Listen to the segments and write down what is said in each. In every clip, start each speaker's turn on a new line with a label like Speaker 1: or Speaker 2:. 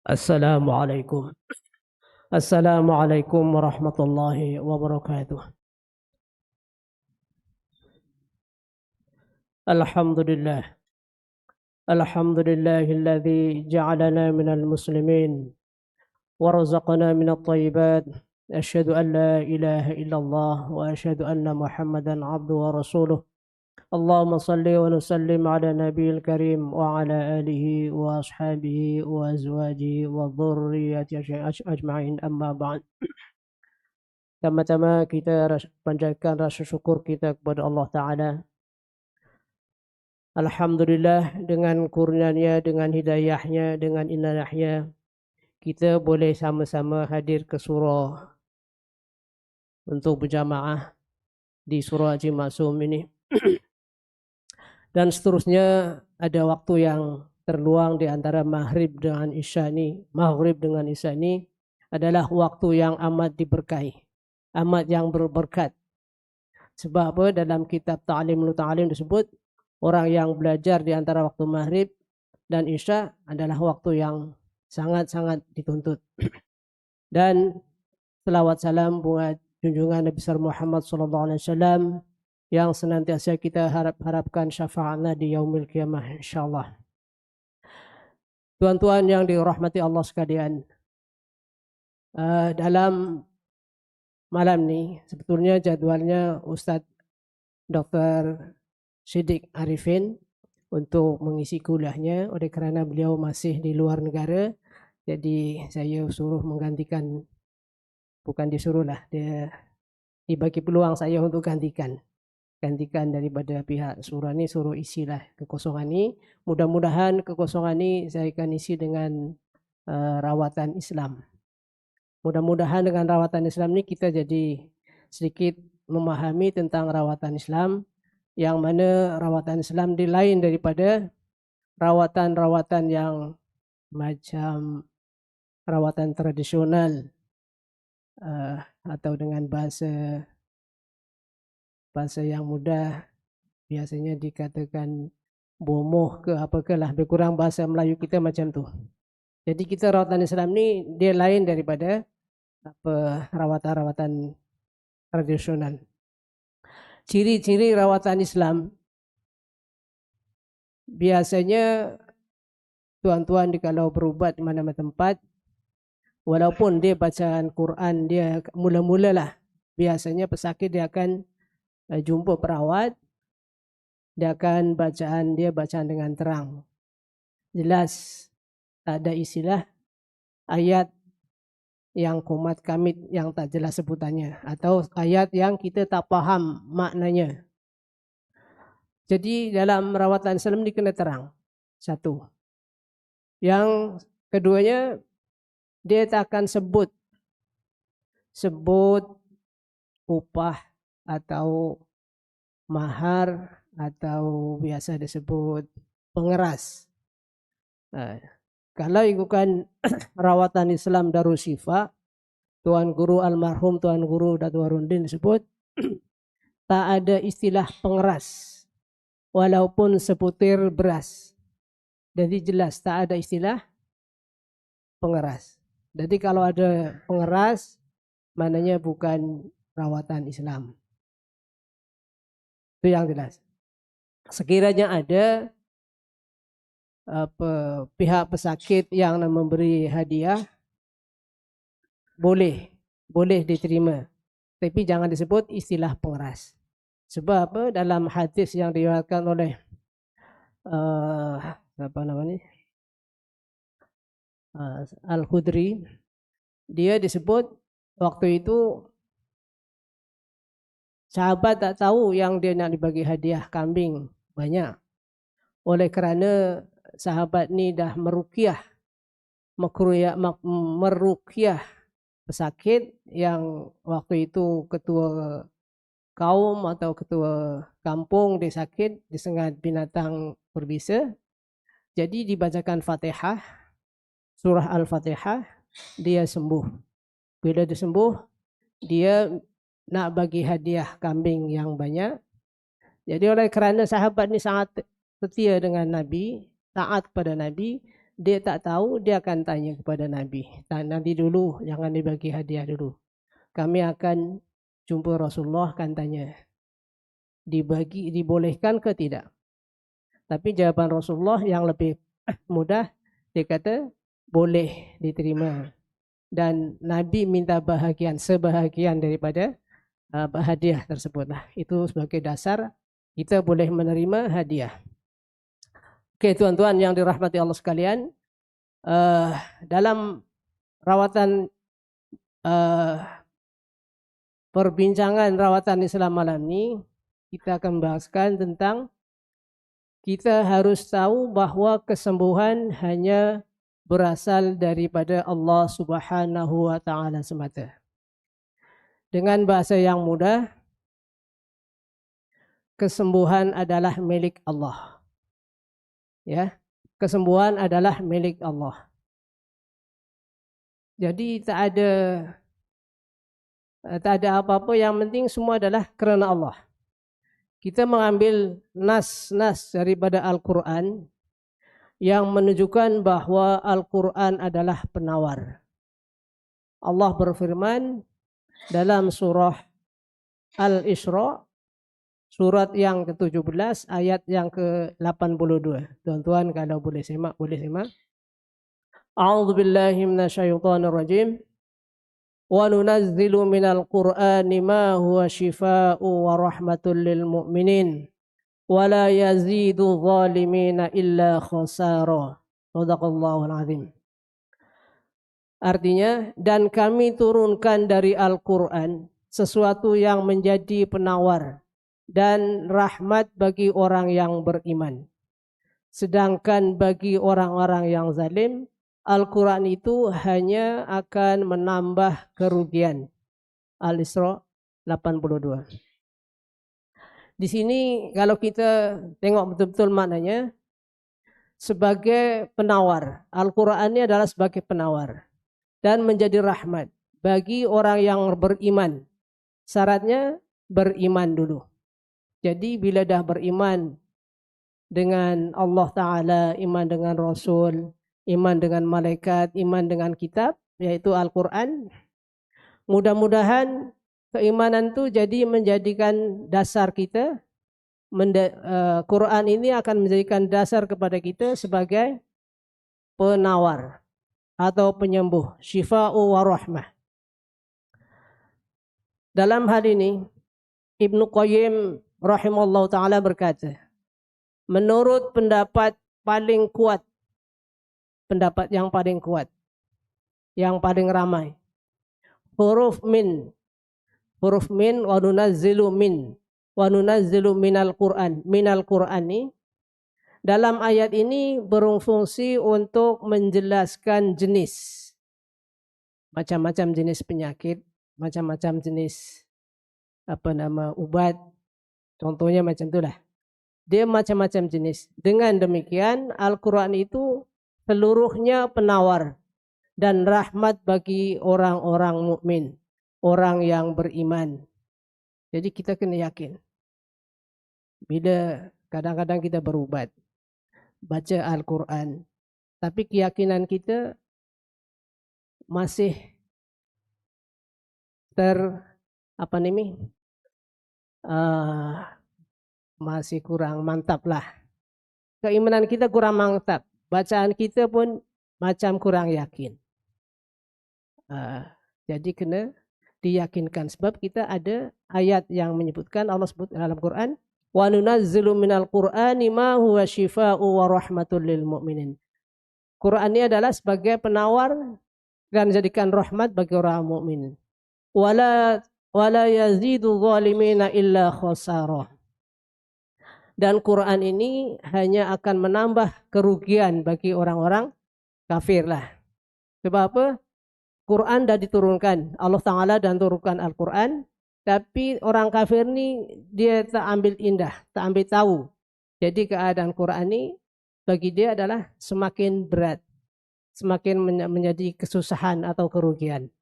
Speaker 1: Assalamualaikum. Assalamualaikum warahmatullahi wabarakatuh. Alhamdulillah. Alhamdulillahilladzi ja'alana minal muslimin warzaqana minat thayyibat. Asyhadu an la ilaha illallah wa asyhadu anna Muhammadan abduhu wa rasuluh. Allahumma salli wa nusallim ala nabiyil karim wa ala alihi wa ashabihi wa azwajihi wa dhurriyyatihi ajma'in, amma ba'd. Tama-tama kita panjatkan rasa syukur kita kepada Allah Ta'ala. Alhamdulillah, dengan kurnianya, dengan hidayahnya, dengan inayahnya, kita boleh sama-sama hadir ke surah untuk berjamaah di surah Haji Maksum ini. Dan seterusnya ada waktu yang terluang di antara maghrib dengan isya ini. Maghrib dengan isya ini adalah waktu yang amat diberkahi, amat yang berberkat. Sebab apa? Dalam kitab Ta'limul Ta'lim disebut orang yang belajar di antara waktu maghrib dan isya adalah waktu yang sangat-sangat dituntut. Dan selawat salam buat junjungan Nabi besar Muhammad SAW yang senantiasa kita harapkan syafaatnya di yaumil qiyamah insyaallah. Tuan-tuan yang dirahmati Allah sekalian, dalam malam ini sebetulnya jadwalnya Ustadz Dr. Siddiq Arifin untuk mengisi kuliahnya, oleh kerana beliau masih di luar negara, jadi saya suruh menggantikan, bukan disuruh lah, dia dibagi peluang saya untuk gantikan daripada pihak surah ni, suruh isilah kekosongan ni. Mudah-mudahan kekosongan ni saya akan isi dengan rawatan Islam. Mudah-mudahan dengan rawatan Islam ni kita jadi sedikit memahami tentang rawatan Islam, yang mana rawatan Islam dia lain daripada rawatan-rawatan yang macam rawatan tradisional, atau dengan bahasa yang mudah biasanya dikatakan bomoh ke apakah lah, lebih kurang bahasa Melayu kita macam tu. Jadi kita rawatan Islam ni dia lain daripada rawatan-rawatan tradisional. Ciri-ciri rawatan Islam biasanya tuan-tuan kalau berubat di mana-mana tempat, walaupun dia bacaan Quran dia mula-mulalah, biasanya pesakit dia akan jumpa perawat, dia akan bacaan dengan terang, jelas, tak ada istilah ayat yang komat kamit yang tak jelas sebutannya, atau ayat yang kita tak faham maknanya. Jadi dalam rawatan Islam ini kena terang, satu. Yang keduanya, dia tak akan sebut upah atau mahar atau biasa disebut pengeras. Kalau ikutkan rawatan Islam Darul Syifa, Tuan Guru almarhum Tuan Guru Datuk Harundin disebut tak ada istilah pengeras walaupun seputir beras. Jadi jelas tak ada istilah pengeras. Jadi kalau ada pengeras, maknanya bukan rawatan Islam. Itu yang jelas. Sekiranya ada pihak pesakit yang memberi hadiah, boleh diterima, tapi jangan disebut istilah pengeras. Sebab apa? Dalam hadis yang diriwayatkan oleh Al-Khudri, dia disebut waktu itu sahabat tak tahu yang dia nak dibagi hadiah kambing banyak. Oleh kerana sahabat ni dah meruqyah pesakit yang waktu itu ketua kaum atau ketua kampung dia sakit disengat binatang berbisa. Jadi dibacakan Fatihah, surah Al-Fatihah, dia sembuh. Bila dia sembuh, dia nak bagi hadiah kambing yang banyak. Jadi oleh kerana sahabat ni sangat setia dengan Nabi, taat pada Nabi, dia tak tahu, dia akan tanya kepada Nabi. Nanti dulu, jangan dibagi hadiah dulu. Kami akan jumpa Rasulullah, akan tanya, dibolehkan ke tidak? Tapi jawaban Rasulullah yang lebih mudah, dia kata boleh diterima. Dan Nabi minta sebahagian daripada hadiah tersebut. Itu sebagai dasar kita boleh menerima hadiah. Oke, tuan-tuan yang dirahmati Allah sekalian, dalam rawatan perbincangan rawatan Islam malam ini, kita akan membahaskan tentang kita harus tahu bahwa kesembuhan hanya berasal daripada Allah Subhanahu wa taala semata. Dengan bahasa yang mudah, kesembuhan adalah milik Allah. Ya, kesembuhan adalah milik Allah. Jadi tak ada apa-apa, yang penting semua adalah kerana Allah. Kita mengambil nas-nas daripada Al-Quran yang menunjukkan bahwa Al-Quran adalah penawar. Allah berfirman dalam surah Al-Isra, surat yang ke-17 ayat yang ke-82. Tuan-tuan kalau boleh simak, boleh simak. A'udzu billahi minasyaitonir rajim. Wa nunazzilu minal Qur'ani ma huwa shifaa'u wa rahmatul lil mu'minin wa la yazidu zalimina illa khasara. Shadaqallahul azim. Artinya, dan kami turunkan dari Al-Quran sesuatu yang menjadi penawar dan rahmat bagi orang yang beriman. Sedangkan bagi orang-orang yang zalim, Al-Quran itu hanya akan menambah kerugian. Al-Isra 82. Di sini kalau kita tengok betul-betul maknanya, sebagai penawar. Al-Quran ini adalah sebagai penawar dan menjadi rahmat bagi orang yang beriman. Syaratnya beriman dulu. Jadi bila dah beriman dengan Allah Ta'ala, iman dengan Rasul, iman dengan malaikat, iman dengan kitab, yaitu Al-Quran, mudah-mudahan keimanan itu jadi menjadikan dasar kita. Quran ini akan menjadikan dasar kepada kita sebagai penawar atau penyembuh, syifa'u wa rahmah. Dalam hal ini Ibnu Qayyim rahimallahu ta'ala berkata, menurut pendapat yang paling kuat, yang paling ramai, huruf min wa nunazzilu minal Qur'an ini dalam ayat ini berfungsi untuk menjelaskan jenis, macam-macam jenis penyakit, macam-macam jenis obat, contohnya macam itulah. Dia macam-macam jenis. Dengan demikian Al-Quran itu seluruhnya penawar dan rahmat bagi orang-orang mukmin, orang yang beriman. Jadi kita kena yakin. Bila kadang-kadang kita berubat, baca Al-Quran, tapi keyakinan kita masih masih kurang mantap lah. Keimanan kita kurang mantap. Bacaan kita pun macam kurang yakin. Jadi kena diyakinkan. Sebab kita ada ayat yang menyebutkan, Allah sebut dalam Quran, wa nunazzilu minal Qur'ani ma huwa shifaa'u wa rahmatul lil mu'minin. Quran ini adalah sebagai penawar dan jadikan rahmat bagi orang mukmin. Wala yazidu zalimina illa khasara. Dan Quran ini hanya akan menambah kerugian bagi orang-orang kafir lah. Sebab apa? Quran dah diturunkan. Allah Ta'ala dah turunkan Al-Quran. Tapi orang kafir ni dia tak ambil indah, tak ambil tahu. Jadi keadaan Quran ni bagi dia adalah semakin berat. Semakin menjadi kesusahan atau kerugian.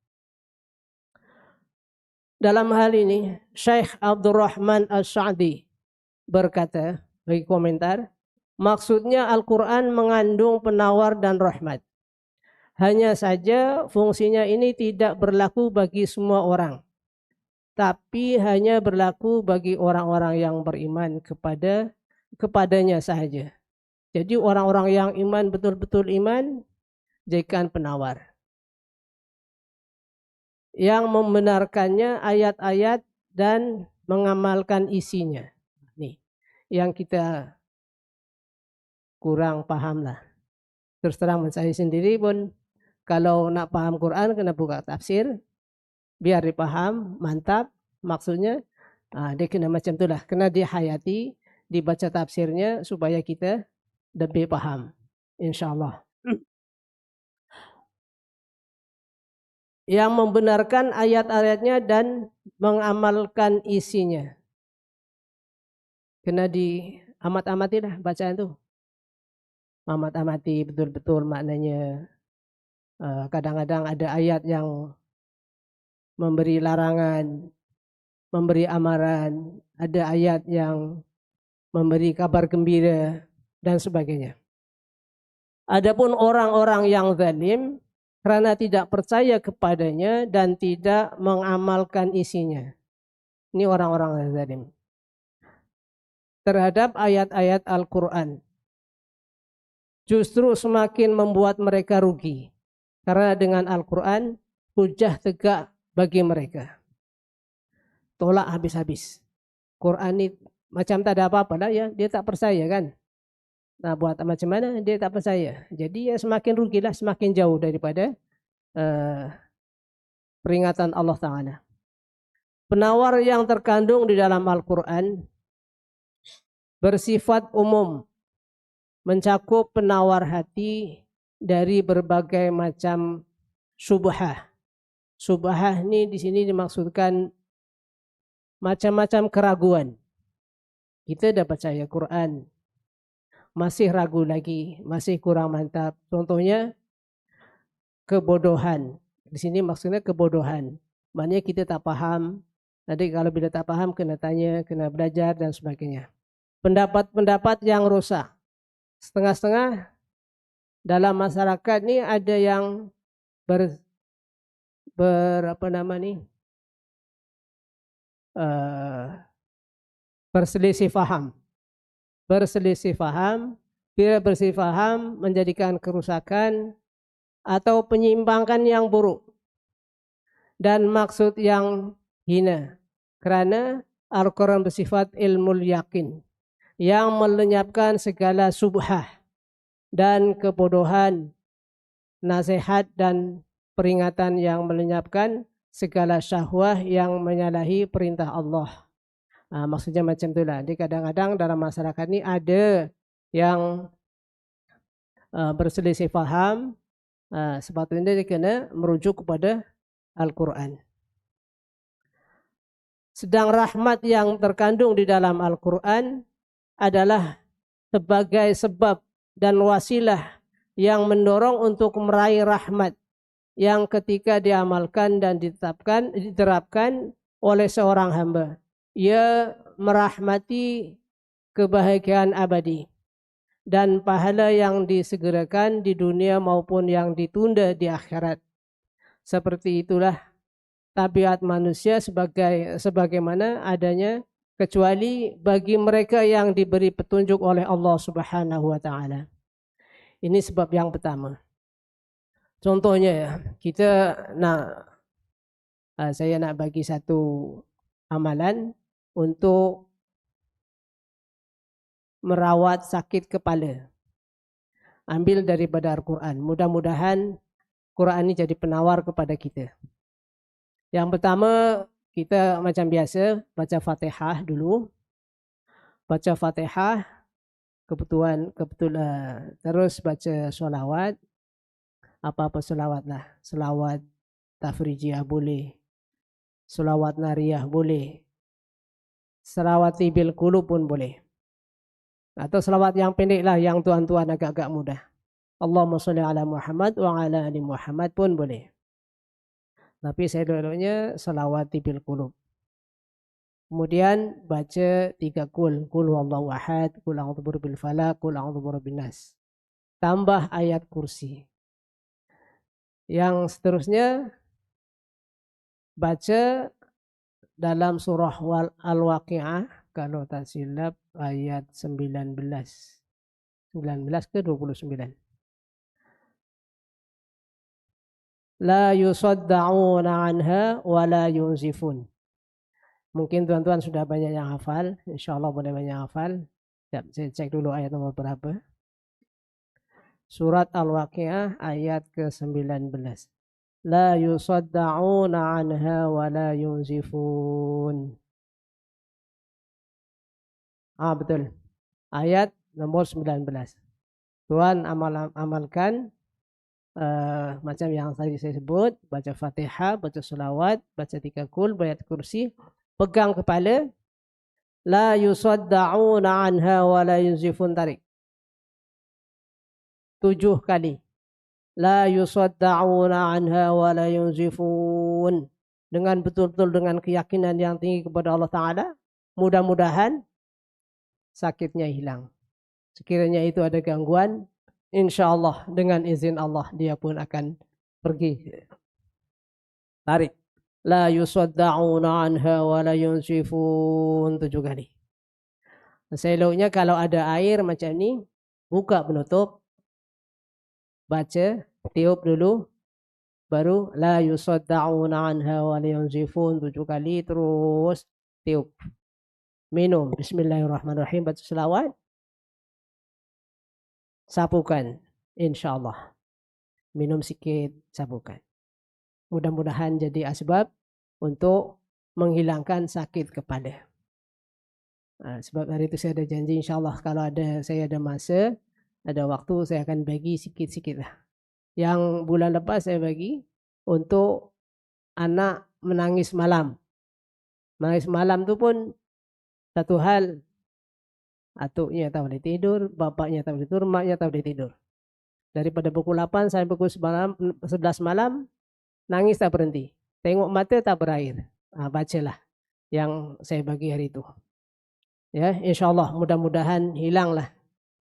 Speaker 1: Dalam hal ini, Syekh Abdurrahman As-Sa'di berkata, bagi komentar, Maksudnya Al-Quran mengandung penawar dan rahmat. Hanya saja fungsinya ini tidak berlaku bagi semua orang, tapi hanya berlaku bagi orang-orang yang beriman kepadanya sahaja. Jadi orang-orang yang iman, betul-betul iman, jadikan penawar. Yang membenarkannya ayat-ayat dan mengamalkan isinya. Nih, yang kita kurang paham lah. Terus terang saya sendiri pun kalau nak paham Quran kena buka tafsir biar dipaham mantap maksudnya. Dia kena macam itulah, kena dihayati, dibaca tafsirnya supaya kita lebih paham insyaallah. Yang membenarkan ayat-ayatnya dan mengamalkan isinya. Kena diamat-amati dah bacaan itu. Amat-amati betul-betul maknanya. Kadang-kadang ada ayat yang memberi larangan, memberi amaran, ada ayat yang memberi kabar gembira dan sebagainya. Adapun orang-orang yang zalim karena tidak percaya kepadanya dan tidak mengamalkan isinya. Ini orang-orang yang zalim terhadap ayat-ayat Al-Quran. Justru semakin membuat mereka rugi. Karena dengan Al-Quran, hujah tegak bagi mereka. Tolak habis-habis. Quran ini macam tak ada apa-apa lah ya, dia tak percaya kan. Nah buat macam mana dia tak percaya. Jadi ya semakin rugilah, semakin jauh daripada peringatan Allah Ta'ala. Penawar yang terkandung di dalam Al-Quran bersifat umum, mencakup penawar hati dari berbagai macam syubhah. Syubhah ini di sini dimaksudkan macam-macam keraguan. Kita dah percaya Quran, masih ragu lagi, masih kurang mantap. Contohnya kebodohan. Di sini maksudnya kebodohan. Maknanya kita tak paham. Nanti kalau bila tak paham kena tanya, kena belajar dan sebagainya. Pendapat-pendapat yang rusak. Setengah-setengah dalam masyarakat ni ada yang berselisih faham. Berselisih faham, bila berselisih faham menjadikan kerusakan atau penyimpangan yang buruk dan maksud yang hina. Kerana Al-Quran bersifat ilmul yakin yang melenyapkan segala subhah dan kebodohan, nasihat dan peringatan yang melenyapkan segala syahwah yang menyalahi perintah Allah. Maksudnya macam itulah. Jadi kadang-kadang dalam masyarakat ini ada yang berselisih faham, sepatutnya dia kena merujuk kepada Al-Quran. Sedang rahmat yang terkandung di dalam Al-Quran adalah sebagai sebab dan wasilah yang mendorong untuk meraih rahmat yang ketika diamalkan dan diterapkan oleh seorang hamba, ia merahmati kebahagiaan abadi dan pahala yang disegerakan di dunia maupun yang ditunda di akhirat. Seperti itulah tabiat manusia sebagaimana adanya kecuali bagi mereka yang diberi petunjuk oleh Allah Subhanahu wa taala. Ini sebab yang pertama. Contohnya ya, saya nak bagi satu amalan untuk merawat sakit kepala. Ambil daripada Al-Quran. Mudah-mudahan Quran ini jadi penawar kepada kita. Yang pertama, kita macam biasa baca Fatihah dulu. Baca Fatihah, kebetulan terus baca solawat. Apa-apa solawat lah. Solawat tafrijiyah boleh. Solawat nariyah boleh. Solawat tibil qulub pun boleh. Atau solawat yang pendek lah, yang tuan-tuan agak-agak mudah. Allahumma sholli ala Muhammad wa ala ali Muhammad pun boleh. Tapi saya dulunya salawat tibil qulub. Kemudian baca 3 kul huwallahu ahad, kul a'udzu birabbil falaq, kul a'udzu birabbin nas. Tambah ayat kursi. Yang seterusnya baca dalam surah Al-Waqi'ah kalau tak silap ayat 19 ke 29. La yusadda'una anha wa la yunzifun. Mungkin tuan-tuan sudah banyak yang hafal, insyaallah boleh banyak hafal. Saya cek dulu ayat nomor berapa. Surat Al-Waqi'ah ayat ke-19. La yusadda'una anha wa la yunzifun. Betul. Ayat nomor 19. Tuan amalkan macam yang tadi saya sebut, baca Fatihah, baca selawat, baca 3 kul, bayat kursi, pegang kepala, la yusadda'una anha wa la yunzifun, tarik 7 kali. La yusadda'una anha wa la yunzifun. Dengan betul-betul dengan keyakinan yang tinggi kepada Allah Ta'ala, mudah-mudahan sakitnya hilang. Sekiranya itu ada gangguan, insya Allah dengan izin Allah dia pun akan pergi. Tarik. La yusadda'una anha wa la yunzifun 7 kali. Seloknya kalau ada air macam ni, buka penutup, baca, tiup dulu, baru la yusadda'una anha wa la yunzifun 7 kali, terus tiup. Minum, bismillahirrahmanirrahim, baca selawat, sapukan, insyaallah. Minum sikit, sapukan. Mudah-mudahan jadi asbab untuk menghilangkan sakit kepala. Sebab hari itu saya ada janji, insyaallah kalau saya ada masa, ada waktu, saya akan bagi sikit-sikit lah. Yang bulan lepas saya bagi untuk anak menangis malam. Menangis malam tu pun satu hal, atuknya tak boleh tidur, bapaknya tak boleh tidur, maknya tak boleh tidur. Daripada pukul 8 sampai pukul 11 malam, nangis tak berhenti. Tengok mata tak berair. Bacalah yang saya bagi hari itu. Ya, insyaallah mudah-mudahan hilanglah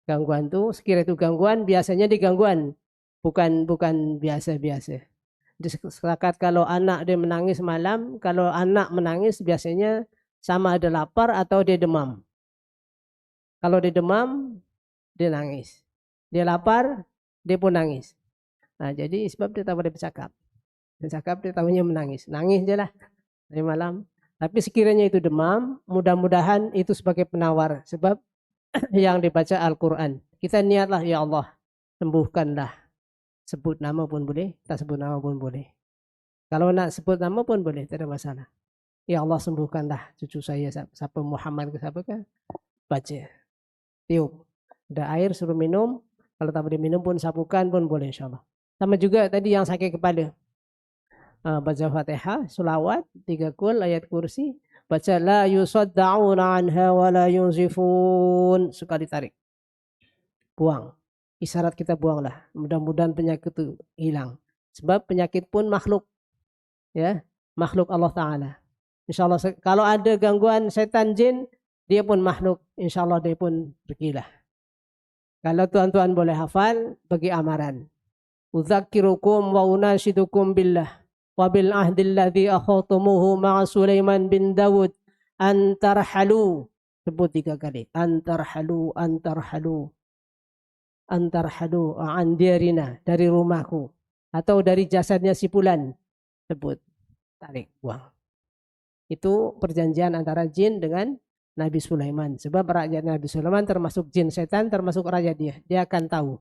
Speaker 1: gangguan tu. Sekiranya itu gangguan, biasanya di gangguan, bukan biasa-biasa. Setakat kalau anak dia menangis malam, kalau anak menangis biasanya sama ada lapar atau dia demam. Kalau dia demam, dia nangis. Dia lapar, dia pun nangis. Jadi sebab dia tak boleh bercakap. Bercakap dia tahunya menangis. Nangis je lah dari malam. Tapi sekiranya itu demam, mudah-mudahan itu sebagai penawar. Sebab yang dibaca Al-Quran. Kita niatlah, ya Allah, sembuhkanlah. Sebut nama pun boleh, tak sebut nama pun boleh. Kalau nak sebut nama pun boleh, tak ada masalah. Ya Allah, sembuhkanlah cucu saya, siapa Muhammad ke siapa ke, baca. Tiup. Ada air suruh minum, kalau tak boleh minum pun sapukan pun boleh, insyaAllah. Sama juga tadi yang sakit kepala. Baca Fatihah, sulawat, 3 kul, ayat kursi, baca la yusadda'una anha wa la yunzifun, sekali tarik, buang. Isyarat kita buanglah, mudah-mudahan penyakit itu hilang. Sebab penyakit pun makhluk, ya, makhluk Allah Ta'ala. InsyaAllah kalau ada gangguan setan jin, dia pun makhluk, insyaAllah dia pun pergilah. Kalau tuan-tuan boleh hafal, bagi amaran. Udzakirukum wa unashidukum billah wabil ahdil ladzi akhadtumuhu ma'a Sulaiman bin Dawud antarhalu, sebut 3 kali, antarhalu andirina, dari rumahku atau dari jasadnya si fulan, sebut, tarik, buang. Itu perjanjian antara jin dengan Nabi Sulaiman. Sebab rakyat Nabi Sulaiman termasuk jin setan, termasuk raja dia akan tahu.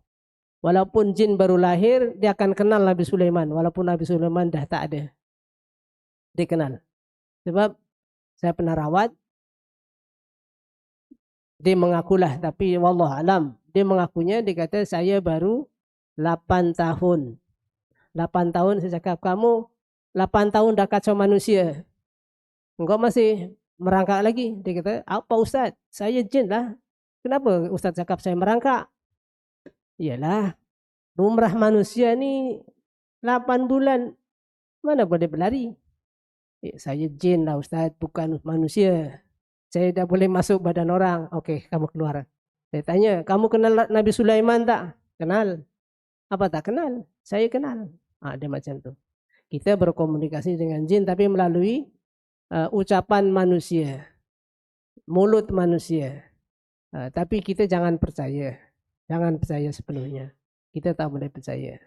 Speaker 1: Walaupun jin baru lahir, dia akan kenal Nabi Sulaiman. Walaupun Nabi Sulaiman dah tak ada, dia kenal. Sebab saya pernah rawat, dia mengakulah, tapi wallah alam, dia mengakunya, dia kata saya baru 8 tahun. 8 tahun saya cakap, kamu 8 tahun dah kacau manusia, engkau masih merangkak lagi. Dia kata, apa Ustaz? Saya jin lah. Kenapa Ustaz cakap saya merangkak? Iyalah, lumrah manusia ni 8 bulan, mana boleh berlari. Saya jin lah Ustaz, bukan manusia. Saya dah boleh masuk badan orang. Oke, kamu keluar. Saya tanya, kamu kenal Nabi Sulaiman tak? Kenal. Apa tak kenal? Saya kenal. Dia macam tu. Kita berkomunikasi dengan jin tapi melalui ucapan manusia, mulut manusia. Tapi kita jangan percaya sepenuhnya. Kita tak boleh percaya.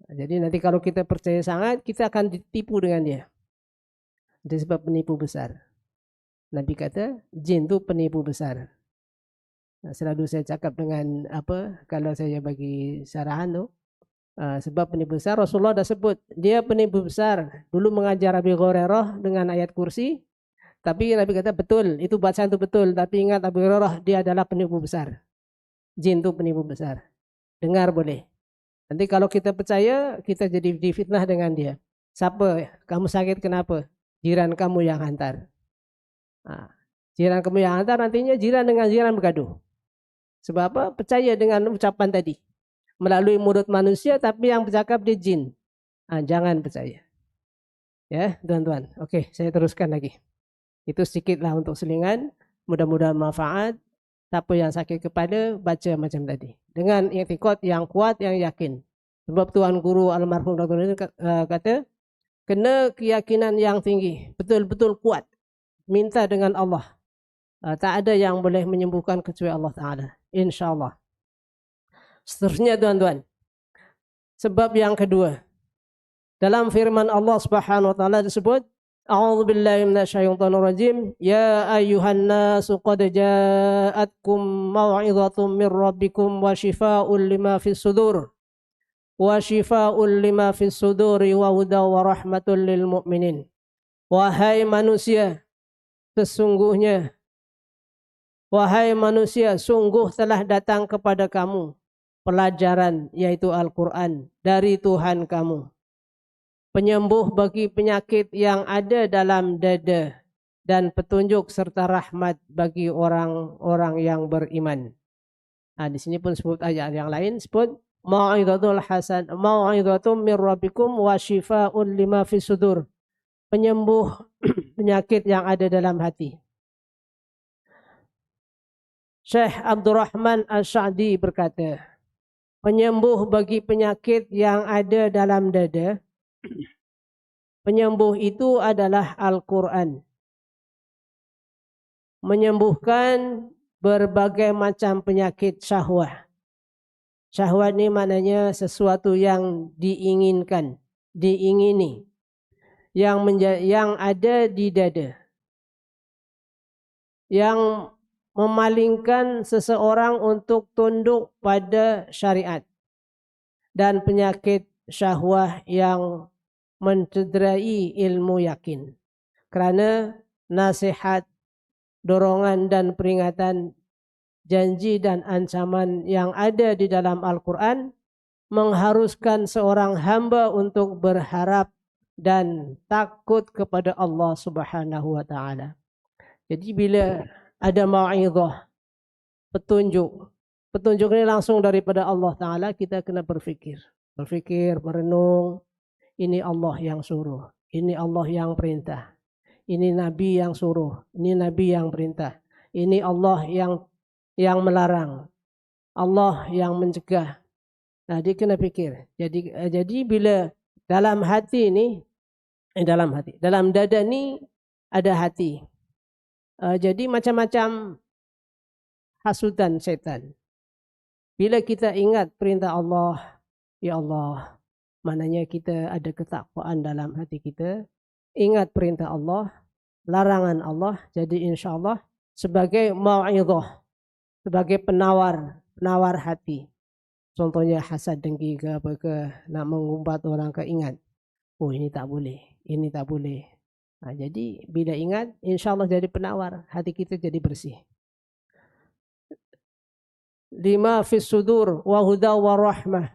Speaker 1: Jadi nanti kalau kita percaya sangat, kita akan ditipu dengan dia. Dia sebab penipu besar. Nabi kata jin tu penipu besar. Selalu saya cakap dengan kalau saya bagi sarahan tu, sebab penipu besar, Rasulullah dah sebut dia penipu besar. Dulu mengajar Abi Hurairah dengan ayat kursi, tapi Nabi kata betul, itu bacaan itu betul, tapi ingat Abi Hurairah dia adalah penipu besar. Jin itu penipu besar. Dengar boleh. Nanti kalau kita percaya, kita jadi difitnah dengan dia. Siapa? Kamu sakit kenapa? Jiran kamu yang hantar. Jiran kamu yang hantar, nantinya jiran dengan jiran bergaduh. Sebab apa? Percaya dengan ucapan tadi. Melalui mulut manusia, tapi yang bercakap dia jin. Jangan percaya. Ya, tuan-tuan. Oke, saya teruskan lagi. Itu sedikitlah untuk selingan. Mudah-mudahan manfaat. Siapa yang sakit kepala, baca macam tadi. Dengan i'tiqad yang kuat, yang yakin. Sebab Tuan Guru almarhum Dr. Nurdin kata, kena keyakinan yang tinggi. Betul-betul kuat. Minta dengan Allah. Tak ada yang boleh menyembuhkan kecuali Allah Ta'ala. InsyaAllah. Seterusnya tuan-tuan. Sebab yang kedua. Dalam firman Allah Subhanahu wa taala disebut, A'udzu billahi minasyaitonir rajim. Ya ayyuhan nasu qad ja'atkum mau'izatun mir rabbikum wa shifaa'un lima fis sudur. Wa shifaa'un lima fis suduri wa hudaw wa rahmatul lil mu'minin. Wahai manusia, sesungguhnya sungguh telah datang kepada kamu pelajaran yaitu Al-Quran dari Tuhan kamu. Penyembuh bagi penyakit yang ada dalam dada dan petunjuk serta rahmat bagi orang-orang yang beriman. Di sini pun sebut ayat yang lain sebut mau'izatum mir rabbikum wa shifaa'un lima fis sudur. Penyembuh penyakit yang ada dalam hati. Syekh Abdurrahman As-Sa'di berkata, penyembuh bagi penyakit yang ada dalam dada, penyembuh itu adalah Al-Quran. Menyembuhkan berbagai macam penyakit syahwat. Syahwat ini maknanya sesuatu yang diinginkan, diingini, yang ada di dada, yang memalingkan seseorang untuk tunduk pada syariat, dan penyakit syahwat yang mencederai ilmu yakin. Kerana nasihat, dorongan dan peringatan, janji dan ancaman yang ada di dalam Al-Quran mengharuskan seorang hamba untuk berharap dan takut kepada Allah Subhanahu wa taala. Jadi bila ada mau'izah, petunjuk ini langsung daripada Allah Taala, kita kena berfikir, merenung. Ini Allah yang suruh, ini Allah yang perintah, ini Nabi yang suruh, ini Nabi yang perintah, ini Allah yang melarang, Allah yang mencegah. Dia kena fikir. Jadi bila dalam hati ini, dalam dada ni ada hati. Jadi macam-macam hasutan setan. Bila kita ingat perintah Allah, ya Allah, maknanya kita ada ketakwaan dalam hati kita, ingat perintah Allah, larangan Allah, jadi insyaAllah sebagai mau'izah, sebagai penawar hati. Contohnya hasad, dengki ke apa ke, nak mengumpat orang ke, ingat, oh ini tak boleh, ini tak boleh. Jadi bila ingat, insyaAllah jadi penawar, hati kita jadi bersih. Lima fis sudur wa huda wa rahmah,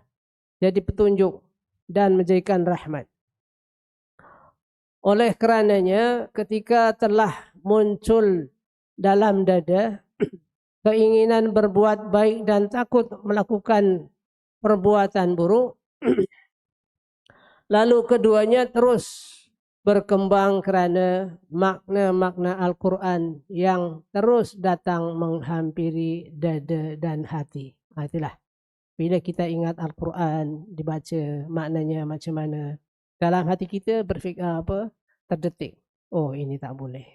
Speaker 1: jadi petunjuk dan menjadikan rahmat. Oleh kerananya ketika telah muncul dalam dada keinginan berbuat baik dan takut melakukan perbuatan buruk, lalu keduanya terus berkembang kerana makna-makna Al-Quran yang terus datang menghampiri dada dan hati. Itulah. Bila kita ingat Al-Quran, dibaca maknanya macam mana, dalam hati kita berfikir terdetik. Oh, ini tak boleh.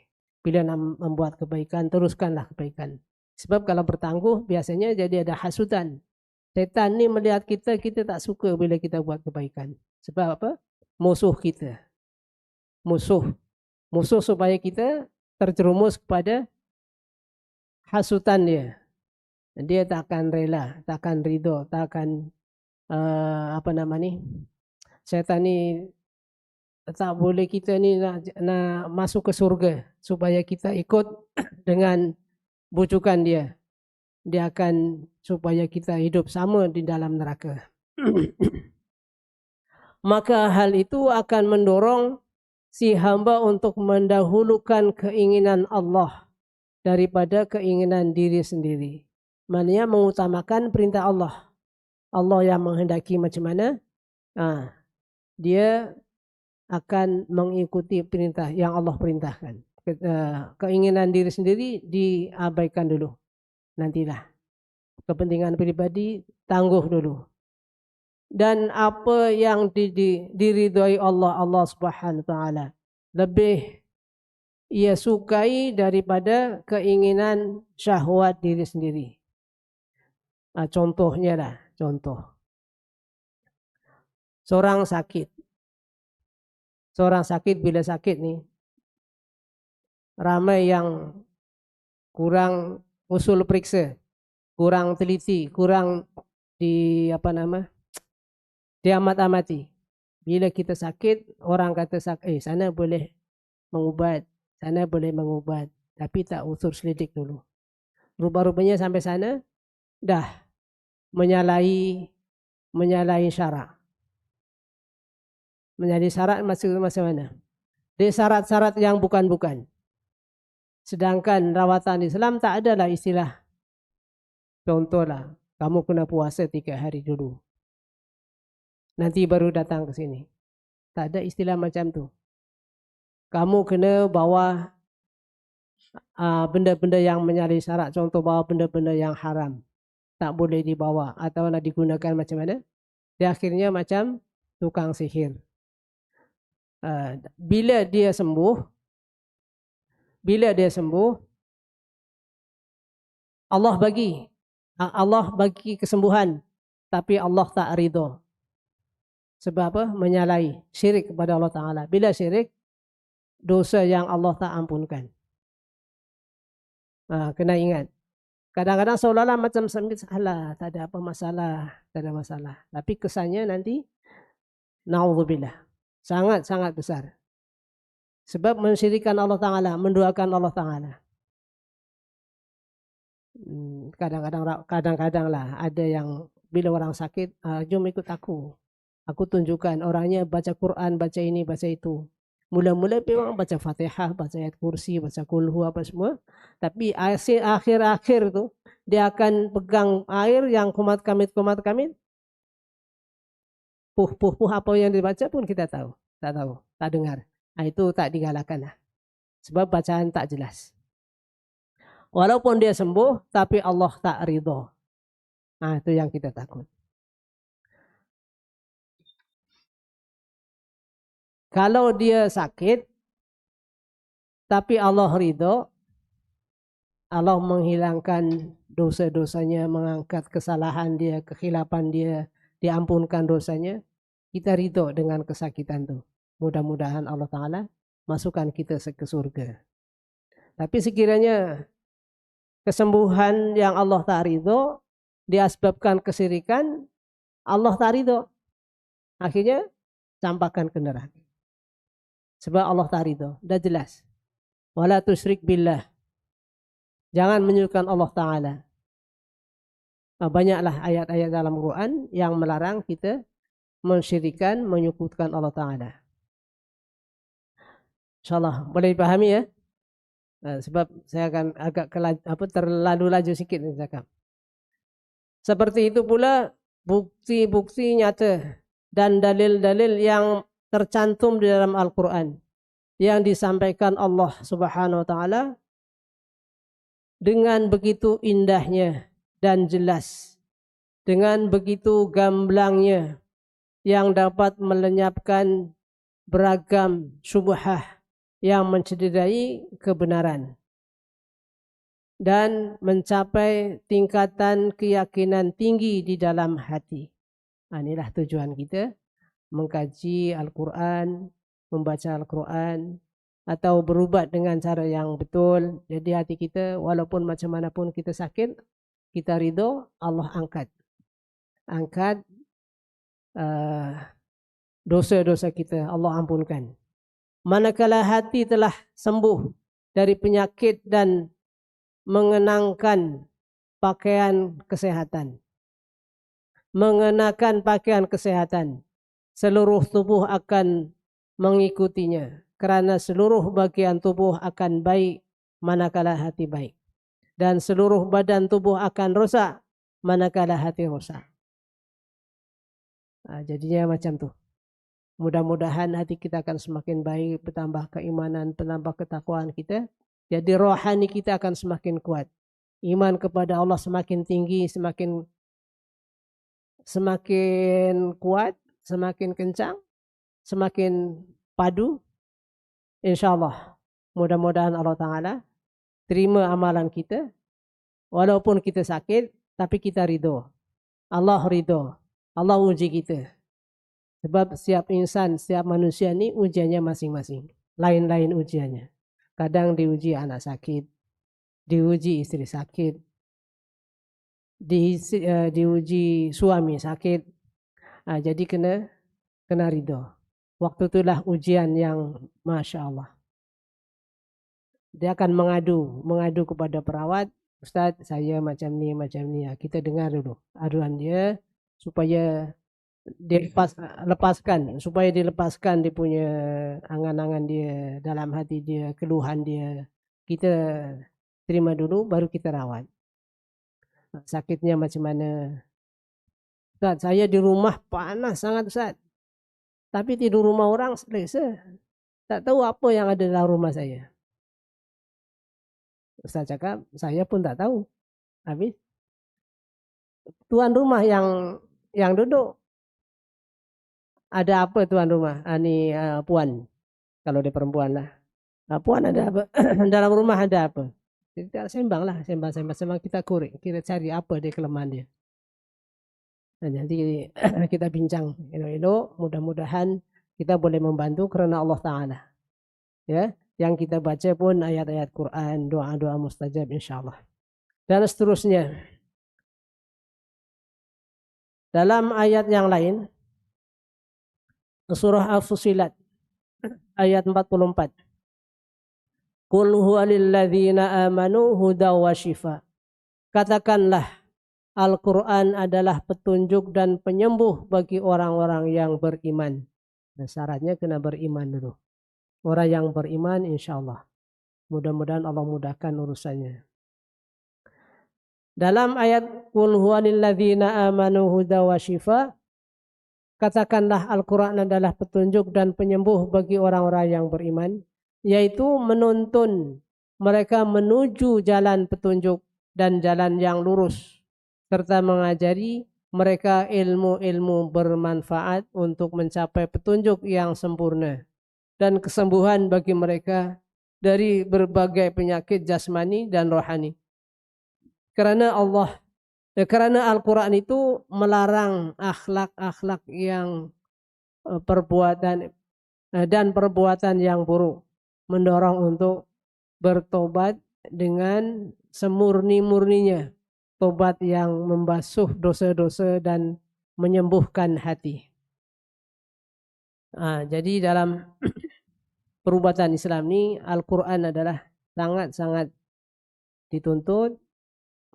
Speaker 1: Bila nak membuat kebaikan, teruskanlah kebaikan. Sebab kalau bertangguh, biasanya jadi ada hasudan. Setan ni melihat kita, kita tak suka bila kita buat kebaikan. Sebab apa? Musuh kita. Musuh supaya kita terjerumus kepada hasutan dia. Dia tak akan rela, tak akan ridho, tak akan setan ni tak boleh kita ni nak masuk ke surga supaya kita ikut dengan bujukan dia. Dia akan supaya kita hidup sama di dalam neraka. Maka hal itu akan mendorong si hamba untuk mendahulukan keinginan Allah daripada keinginan diri sendiri. Maknanya mengutamakan perintah Allah. Allah yang menghendaki macam mana, dia akan mengikuti perintah yang Allah perintahkan. Keinginan diri sendiri diabaikan dulu. Nantilah. Kepentingan pribadi tangguh dulu. Dan apa yang diridhai Allah Subhanahu wa taala lebih ia sukai daripada keinginan syahwat diri sendiri. Contohnya lah, contoh. Seorang sakit bila sakit ni, ramai yang kurang usul periksa, kurang teliti, kurang diamat-amati. Bila kita sakit, orang kata sana boleh mengubat, sana boleh mengubat, tapi tak usul selidik dulu. Rupa-rupanya sampai sana dah menyalahi syarak. Menjadi syarat macam mana? Dia syarat-syarat yang bukan-bukan. Sedangkan rawatan Islam tak adalah istilah. Contohlah, kamu kena puasa 3 hari dulu. Nanti baru datang ke sini. Tak ada istilah macam tu. Kamu kena bawa benda-benda yang menyalahi syarat. Contoh bawa benda-benda yang haram. Tak boleh dibawa atau nak digunakan macam mana. Dia akhirnya macam tukang sihir. Bila dia sembuh, Allah bagi kesembuhan, tapi Allah tak ridho. Sebab apa? Menyalahi, syirik kepada Allah Ta'ala. Bila syirik, dosa yang Allah tak ampunkan. Kena ingat. Kadang-kadang seolah-olah macam salah, tak ada apa masalah, tak ada masalah. Tapi kesannya nanti, na'udzubillah, sangat-sangat besar. Sebab mensyirikkan Allah Ta'ala, menduakan Allah Ta'ala. Kadang-kadang lah ada yang bila orang sakit, jom ikut aku. Aku tunjukkan orangnya baca Quran, baca ini, baca itu. Mula-mula memang baca Fatihah, baca ayat kursi, baca kulhu apa semua. Tapi akhir-akhir tu dia akan pegang air yang kumat kamit. Puh apa yang dibaca pun kita tahu. Tak tahu, tak dengar. Itu tak digalakkan lah. Sebab bacaan tak jelas. Walaupun dia sembuh, tapi Allah tak ridho. Itu yang kita takut. Kalau dia sakit, tapi Allah ridho, Allah menghilangkan dosa-dosanya, mengangkat kesalahan dia, kekhilapan dia, diampunkan dosanya, kita ridho dengan kesakitan itu. Mudah-mudahan Allah Ta'ala masukkan kita ke surga. Tapi sekiranya kesembuhan yang Allah tak ridho, diasbabkan kesirikan, Allah tak ridho. Akhirnya, campakkan ke neraka. Sebab Allah tak ridho. Dah jelas. Wala tusyrik billah. Jangan menyekutukan Allah Ta'ala. Banyaklah ayat-ayat dalam Quran yang melarang kita mensyirikan, menyekutukan Allah Ta'ala. InsyaAllah boleh dipahami ya. Sebab saya akan agak terlalu laju sikit ni cakap. Seperti itu pula bukti-bukti nyata dan dalil-dalil yang tercantum di dalam Al-Quran yang disampaikan Allah Subhanahu wa taala dengan begitu indahnya dan jelas, dengan begitu gamblangnya yang dapat melenyapkan beragam syubhah yang mencederai kebenaran dan mencapai tingkatan keyakinan tinggi di dalam hati. Inilah tujuan kita mengkaji Al-Quran, membaca Al-Quran, atau berubat dengan cara yang betul. Jadi hati kita walaupun macam mana pun kita sakit, kita ridho, Allah angkat dosa-dosa kita, Allah ampunkan. Manakala hati telah sembuh dari penyakit dan mengenakan pakaian kesehatan, seluruh tubuh akan mengikutinya, karena seluruh bagian tubuh akan baik manakala hati baik, dan seluruh badan tubuh akan rusak manakala hati rusak. Jadinya macam tu. Mudah-mudahan hati kita akan semakin baik, bertambah keimanan, bertambah ketakwaan kita. Jadi rohani kita akan semakin kuat. Iman kepada Allah semakin tinggi, semakin kuat, semakin kencang, semakin padu. InsyaAllah. Mudah-mudahan Allah Ta'ala terima amalan kita. Walaupun kita sakit, tapi kita ridho. Allah ridho. Allah uji kita. Sebab setiap insan, setiap manusia ini ujiannya masing-masing. Lain-lain ujiannya. Kadang diuji anak sakit, diuji istri sakit, diuji suami sakit. Jadi kena ridho. Waktu itulah ujian yang Masya Allah. Dia akan mengadu kepada perawat. Ustaz, saya macam ni. Kita dengar dulu aduan dia supaya supaya dilepaskan dia punya angan-angan dia dalam hati dia, keluhan dia. Kita terima dulu, baru kita rawat. Sakitnya macam mana? Ustaz, saya di rumah panas sangat Ustaz. Tapi tidur rumah orang selesa. Tak tahu apa yang ada dalam rumah saya. Ustaz cakap, saya pun tak tahu. Habis tuan rumah yang duduk, ada apa tuan rumah? Puan, kalau dia perempuan lah. Puan ada apa? Dalam rumah ada apa? Kita sembang kita korek, kita cari apa dia kelemahan dia. Dan nanti kita bincang elok-elok, mudah-mudahan kita boleh membantu kerana Allah Ta'ala. Ya, yang kita baca pun ayat-ayat Quran, doa-doa mustajab insyaAllah. Dan seterusnya. Dalam ayat yang lain, surah Al-Fusilat ayat 44. Qul huwa lilladzina amanu huda wa shifa. Katakanlah Al-Quran adalah petunjuk dan penyembuh bagi orang-orang yang beriman. Nah, syaratnya kena beriman dulu. Orang yang beriman insyaAllah. Mudah-mudahan Allah mudahkan urusannya. Dalam ayat Qul huwa lilladzina amanu huda wa shifa. Katakanlah Al-Quran adalah petunjuk dan penyembuh bagi orang-orang yang beriman, yaitu menuntun mereka menuju jalan petunjuk dan jalan yang lurus, serta mengajari mereka ilmu-ilmu bermanfaat untuk mencapai petunjuk yang sempurna dan kesembuhan bagi mereka dari berbagai penyakit jasmani dan rohani. Karena Al-Quran itu melarang akhlak-akhlak yang perbuatan yang buruk, mendorong untuk bertobat dengan semurni-murninya, tobat yang membasuh dosa-dosa dan menyembuhkan hati. Jadi dalam perubatan Islam ini Al-Quran adalah sangat-sangat dituntut.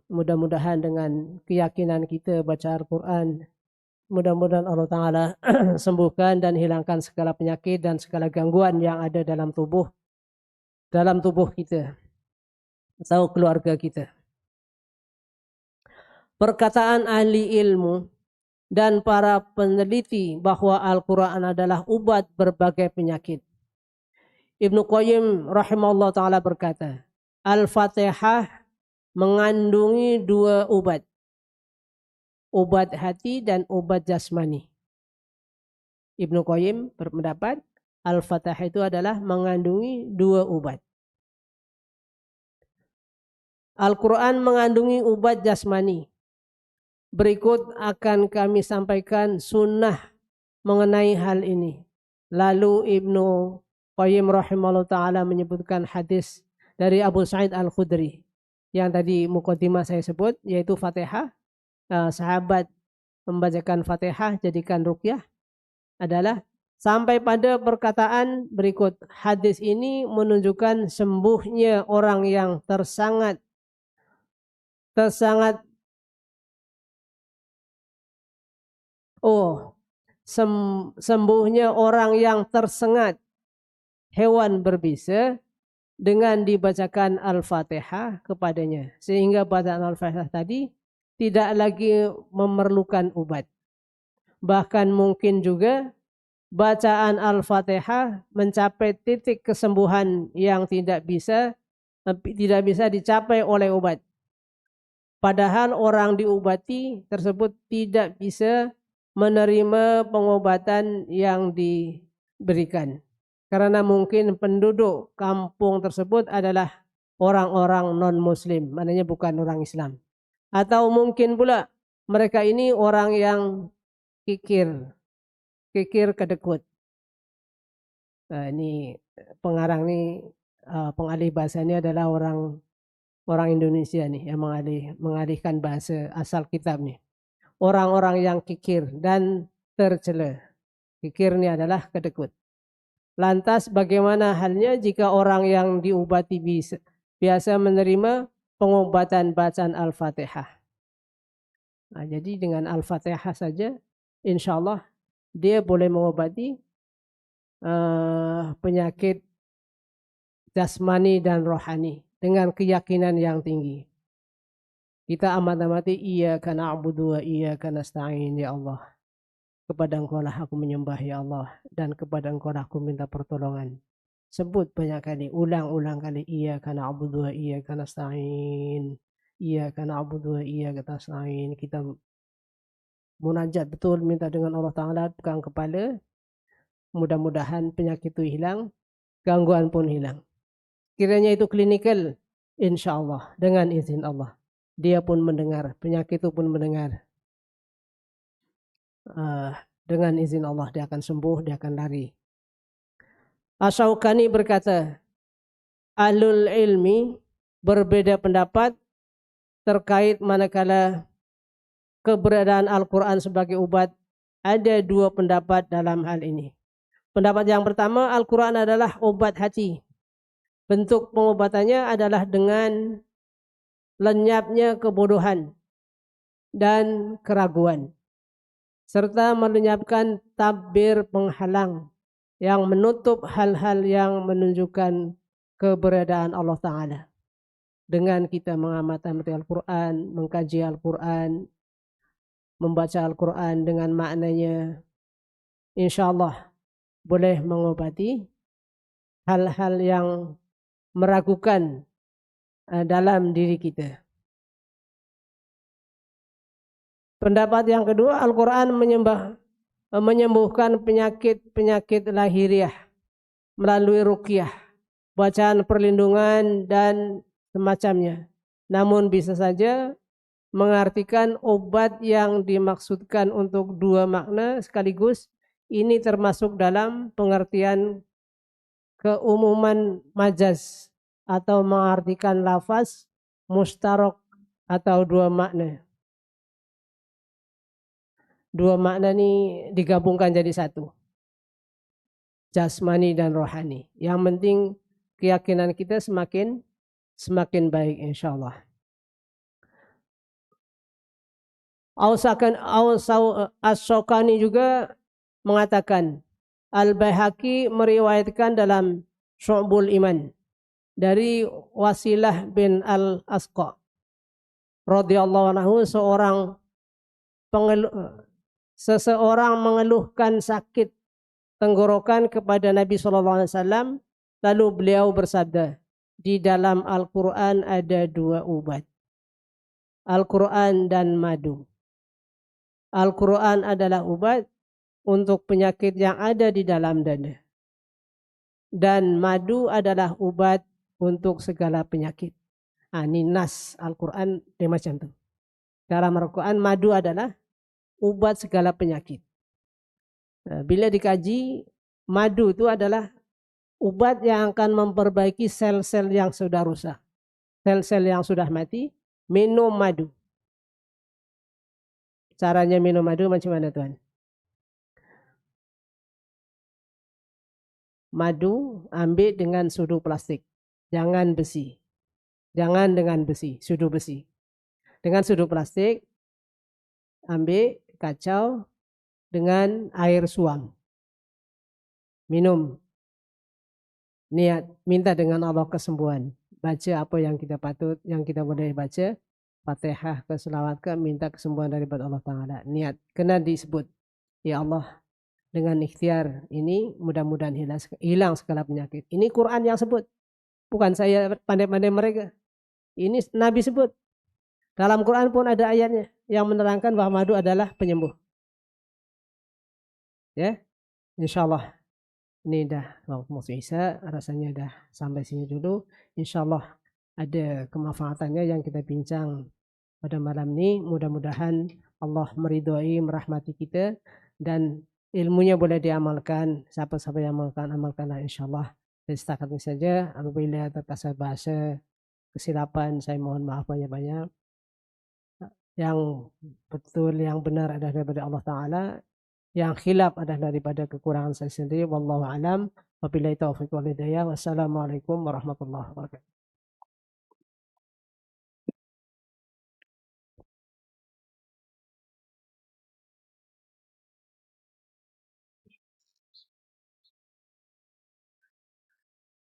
Speaker 1: Mudah-mudahan dengan keyakinan kita baca Al-Quran, mudah-mudahan Allah Ta'ala sembuhkan dan hilangkan segala penyakit dan segala gangguan yang ada dalam tubuh kita atau keluarga kita. Perkataan ahli ilmu dan para peneliti bahwa Al-Quran adalah ubat berbagai penyakit. Ibnu Qayyim rahimahullah ta'ala berkata, Al-Fatihah mengandungi dua obat. Obat hati dan obat jasmani. Ibnu Qayyim berpendapat Al-Fatihah itu adalah mengandungi dua obat. Al-Quran mengandungi obat jasmani. Berikut akan kami sampaikan sunnah mengenai hal ini. Lalu Ibnu Qayyim rahimahullah ta'ala menyebutkan hadis dari Abu Sa'id Al-Khudri yang tadi muqaddimah saya sebut, yaitu Fatihah. Sahabat membacakan Fatihah jadikan ruqyah adalah sampai pada perkataan berikut. Hadis ini menunjukkan sembuhnya orang yang tersangat sembuhnya orang yang tersengat hewan berbisa dengan dibacakan Al-Fatihah kepadanya, sehingga bacaan Al-Fatihah tadi tidak lagi memerlukan obat. Bahkan mungkin juga bacaan Al-Fatihah mencapai titik kesembuhan yang tidak bisa dicapai oleh obat. Padahal orang diobati tersebut tidak bisa menerima pengobatan yang diberikan. Karena mungkin penduduk kampung tersebut adalah orang-orang non-muslim, maknanya bukan orang Islam. Atau mungkin pula mereka ini orang yang kikir kedekut. Ini pengarang ini pengalih bahasa ini adalah orang Indonesia nih yang mengalihkan bahasa asal kitab nih. Orang-orang yang kikir dan tercela. Kikir ini adalah kedekut. Lantas bagaimana halnya jika orang yang diobati biasa menerima pengobatan bacaan Al-Fatihah? Nah, jadi dengan Al-Fatihah saja insya Allah dia boleh mengobati penyakit jasmani dan rohani dengan keyakinan yang tinggi. Kita amat-amati iyyaka na'budu wa iyyaka nasta'in ya Allah. Kepada Engkau lah aku menyembah ya Allah, dan kepada Engkau lah aku minta pertolongan. Sebut banyak kali, ulang-ulang kali, iyyaka na'budu wa iyyaka nasta'in. Iyyaka na'budu wa iyyaka nasta'in. Kita munajat betul, minta dengan Allah Ta'ala, pegang kepala. Mudah-mudahan penyakit itu hilang, gangguan pun hilang. Kiranya itu klinikal, insya Allah, dengan izin Allah. Dia pun mendengar, penyakit itu pun mendengar. Dengan izin Allah dia akan sembuh, dia akan lari. Asy-Syaukani berkata, ahlul ilmi berbeda pendapat terkait manakala keberadaan Al-Quran sebagai obat. Ada dua pendapat dalam hal ini. Pendapat yang pertama, Al-Quran adalah obat hati. Bentuk pengobatannya adalah dengan lenyapnya kebodohan dan keraguan, serta melenyapkan tabir penghalang yang menutup hal-hal yang menunjukkan keberadaan Allah Ta'ala. Dengan kita mengamati Al-Quran, mengkaji Al-Quran, membaca Al-Quran dengan maknanya, insya Allah boleh mengobati hal-hal yang meragukan dalam diri kita. Pendapat yang kedua, Al-Quran menyembuhkan penyakit lahiriah melalui ruqyah, bacaan perlindungan dan semacamnya. Namun bisa saja mengartikan obat yang dimaksudkan untuk dua makna sekaligus. Ini termasuk dalam pengertian keumuman majaz atau mengartikan lafaz mustarok atau dua makna. Dua makna ini digabungkan jadi satu. Jasmani dan rohani. Yang penting keyakinan kita semakin baik insya Allah. Asy-Syaukani juga mengatakan, Al-Baihaqi meriwayatkan dalam Syu'bul Iman dari Wasilah bin Al-Asqa radhiyallahu anhu, seseorang mengeluhkan sakit tenggorokan kepada Nabi SAW. Lalu beliau bersabda, di dalam Al-Quran ada 2 obat, Al-Quran dan madu. Al-Quran adalah obat untuk penyakit yang ada di dalam dada. Dan madu adalah obat untuk segala penyakit. Ini nas Al-Quran dia macam tu. Dalam Al-Quran madu adalah obat segala penyakit. Bila dikaji, madu itu adalah obat yang akan memperbaiki sel-sel yang sudah rusak. Sel-sel yang sudah mati, minum madu. Caranya minum madu macam mana tuan? Madu ambil dengan sudu plastik, jangan besi. Jangan dengan besi, sudu besi. Dengan sudu plastik, ambil kacau dengan air suam. Minum. Niat, minta dengan Allah kesembuhan. Baca apa yang kita patut, yang kita boleh baca. Fatihah ke selawat ke, minta kesembuhan daripada Allah Ta'ala. Niat, kena disebut. Ya Allah, dengan ikhtiar ini mudah-mudahan hilang segala penyakit. Ini Quran yang sebut. Bukan saya pandai-pandai mereka. Ini Nabi sebut. Dalam Quran pun ada ayatnya yang menerangkan bahwa madu adalah penyembuh. Ya, insyaallah ini dah waktu Isya, rasanya dah sampai sini dulu. Insyaallah ada kemanfaatannya yang kita bincang pada malam ini. Mudah-mudahan Allah meridhoi, merahmati kita dan ilmunya boleh diamalkan. Siapa-siapa yang amalkanlah insyaallah. Jadi setakat ini saja. Apabila terkasar bahasa kesilapan, saya mohon maaf banyak-banyak. Yang betul, yang benar adalah daripada Allah Ta'ala. Yang khilaf adalah daripada kekurangan saya sendiri. Wallahu a'lam. Wabillahi taufiq wal hidayah. Wassalamualaikum warahmatullahi wabarakatuh.